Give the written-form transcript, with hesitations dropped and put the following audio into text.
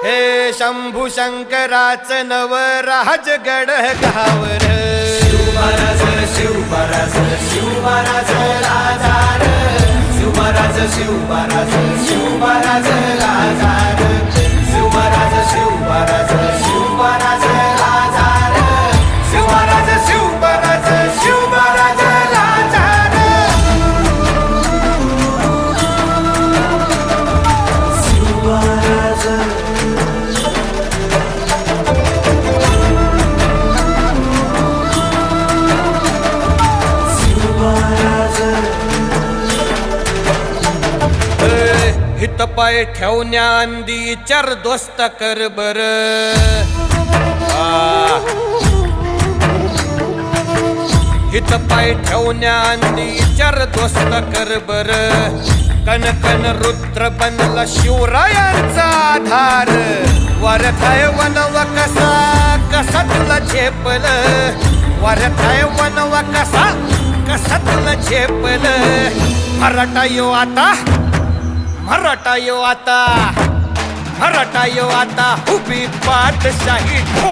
हे शंभू शंकराचं नवराज गड गावर शिवमहाराज शिवमहाराज शिवमहाराज राजार शिवमहाराज शिवमहाराज शिवमहाराज राजार शिवमहाराज शिवमहाराज शिवमहाराज राजार शिवमहाराज शिवमहाराज शिवमहाराज राजार शिवमहाराज हित पाय ठेवण्या अंदी चार दोस्त कर बर हित पाय ठेवण्या अंदी चार दोस्त कर बर कन कन रुद्र बनला शिवरायांचा आधार वरथाय वनव कसा कसा तुला झेपल वरथाय वनव कसा कसा तुला झेपल मराठा यो आता मराठा यो आता मराठा यो आता उभी पाठशाही